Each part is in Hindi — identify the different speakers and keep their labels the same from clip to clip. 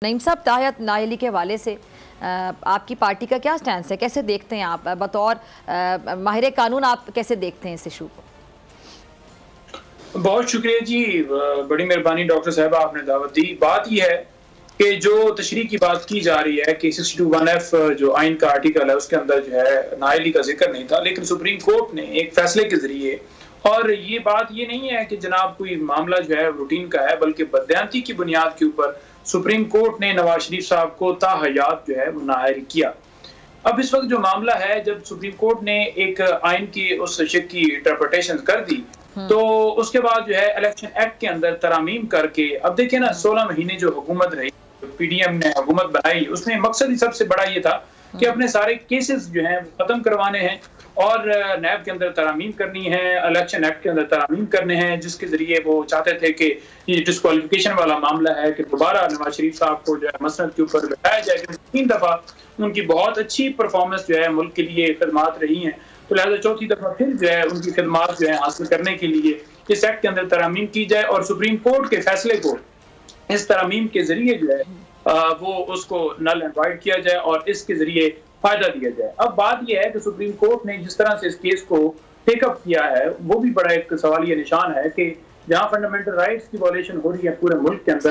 Speaker 1: नईम साहब, ताहियत नाअहली के हवाले से आपकी पार्टी का क्या स्टैंड है, कैसे देखते हैं आप बतौर माहिर कानून, आप कैसे देखते हैं इस इशू को?
Speaker 2: बहुत शुक्रिया जी, बड़ी मेहरबानी डॉक्टर साहबा, आपने दावत दी। बात यह है कि जो तशरीह की बात की जा रही है कि 621F जो आइन का आर्टिकल है उसके अंदर जो है नाअहली का जिक्र नहीं था, लेकिन सुप्रीम कोर्ट ने एक फैसले के जरिए, और ये बात ये नहीं है कि जनाब कोई मामला जो है रूटीन का है, बल्कि बदयांती की बुनियाद के ऊपर सुप्रीम कोर्ट ने नवाज शरीफ साहब को ताहयात जो है वो नाअहल किया। अब इस वक्त जो मामला है, जब सुप्रीम कोर्ट ने एक आइन की उस शिक की इंटरप्रिटेशन कर दी, तो उसके बाद जो है इलेक्शन एक्ट के अंदर तरामीम करके, अब देखिए ना, 16 महीने जो हुकूमत रही, पीडीएम ने हुकूमत बनाई, उसमें मकसद ही सबसे बड़ा ये था कि अपने सारे केसेस जो हैं खत्म करवाने हैं और नैब के अंदर तरामीम करनी है, इलेक्शन एक्ट के अंदर तरामीम करने हैं, जिसके जरिए वो चाहते थे कि ये डिस्क्वालिफिकेशन वाला मामला है कि दोबारा नवाज शरीफ साहब को जो है मसनद के ऊपर बैठाया जाए, क्योंकि 3 दफा उनकी बहुत अच्छी परफॉर्मेंस जो है मुल्क के लिए खिदमात रही हैं, तो लिहाजा चौथी दफा फिर जो है उनकी खिदमात जो है हासिल करने के लिए इस एक्ट के अंदर तरामीम की जाए और सुप्रीम कोर्ट के फैसले को इस तरामीम के जरिए जो है वो उसको नल एंड वाइड किया जाए और इसके जरिए फायदा दिया जाए। अब बात यह है कि सुप्रीम कोर्ट ने जिस तरह से इस केस को टेकअप किया है, वो भी बड़ा एक सवालिया निशान है कि जहाँ फंडामेंटल राइट्स की वायलेशन हो रही है पूरे मुल्क के अंदर,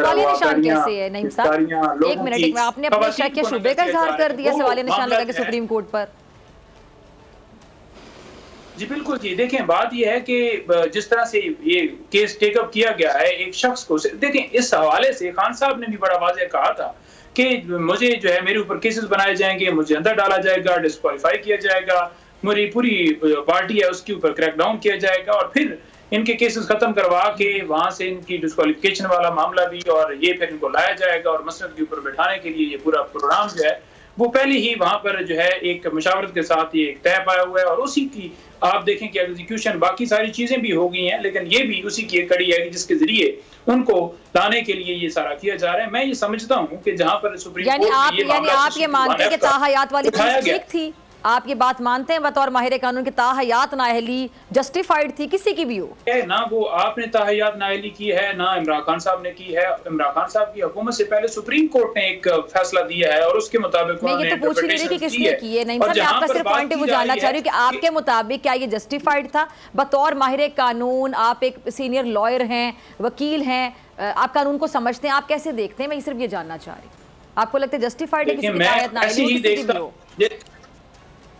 Speaker 1: एक मिनट में आपने अपने शक के शुबे का इजहार कर दिया, सवालिया निशान लगा के सुप्रीम कोर्ट पर।
Speaker 2: जी बिल्कुल जी, देखें बात यह है कि जिस तरह से ये केस टेकअप किया गया है एक शख्स को, देखें इस हवाले से खान साहब ने भी बड़ा वाज़ेह कहा था कि मुझे जो है मेरे ऊपर केसेस बनाए जाएंगे, मुझे अंदर डाला जाएगा, डिस्क्वालीफाई किया जाएगा, मेरी पूरी पार्टी है उसके ऊपर क्रैकडाउन किया जाएगा और फिर इनके केसेस खत्म करवा के वहां से इनकी डिस्क्वालिफिकेशन वाला मामला भी, और ये फिर इनको लाया जाएगा और मसनद के ऊपर बैठाने के लिए ये पूरा प्रोग्राम जो है वो पहले ही वहां पर जो है एक मशावरत के साथ ये तय पाया हुआ है और उसी की आप देखें कि एग्जीक्यूशन, बाकी सारी चीजें भी हो गई हैं, लेकिन ये भी उसी की एक कड़ी है जिसके जरिए उनको लाने के लिए ये सारा किया जा रहा है। मैं ये समझता हूँ कि जहां पर सुप्रीम कोर्ट
Speaker 1: आप ये मानते हैं कि ताहयात वाली चीज ठीक थी, आप ये बात मानते हैं बतौर माहिर कानून की ताहयात नाअहली जस्टिफाइड थी, किसी की भी हो
Speaker 2: ना, वो आपने ताहयात नाअहली की है ना इमरान खान साहब ने की है। इमरान खान साहब की हुकूमत से पहले सुप्रीम कोर्ट ने एक फैसला दिया है और उसके मुताबिक
Speaker 1: मैं ये तो पूछ ही नहीं रही कि किसने की है। नहीं, मैं आपका सिर्फ पॉइंट वो जानना चाह रही हूँ कि आपके मुताबिक क्या ये जस्टिफाइड था? बतौर माहिर कानून, आप एक सीनियर लॉयर हैं, वकील हैं, आप कानून को समझते हैं, आप कैसे देखते हैं? मैं सिर्फ ये जानना चाह रही हूँ, आपको लगता है जस्टिफाइड है किसी की ताहयात नाअहली?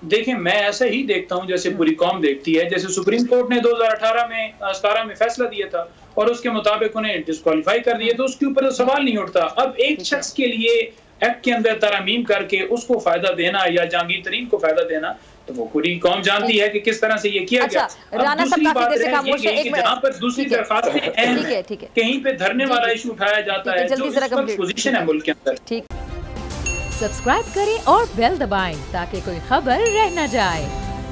Speaker 2: देखिए मैं ऐसा ही देखता हूं जैसे पूरी कौम देखती है। जैसे सुप्रीम कोर्ट ने 2017 में फैसला दिया था और उसके मुताबिक उन्हें डिस्क्वालीफाई कर दिया, तो उसके ऊपर सवाल नहीं उठता। अब एक शख्स के लिए एक्ट के अंदर तरमीम करके उसको फायदा देना या जहांगीर तरीन को फायदा देना, तो वो पूरी कौम जानती है कि किस तरह से ये किया गया। दूसरी बात है कि जहां पर दूसरी दरखास्तें कहीं पे धरने वाला इशू उठाया जाता है, जो पोजीशन है मुल्क के अंदर।
Speaker 3: ठीक, सब्सक्राइब करें और बेल दबाएं ताकि कोई खबर रह न जाए।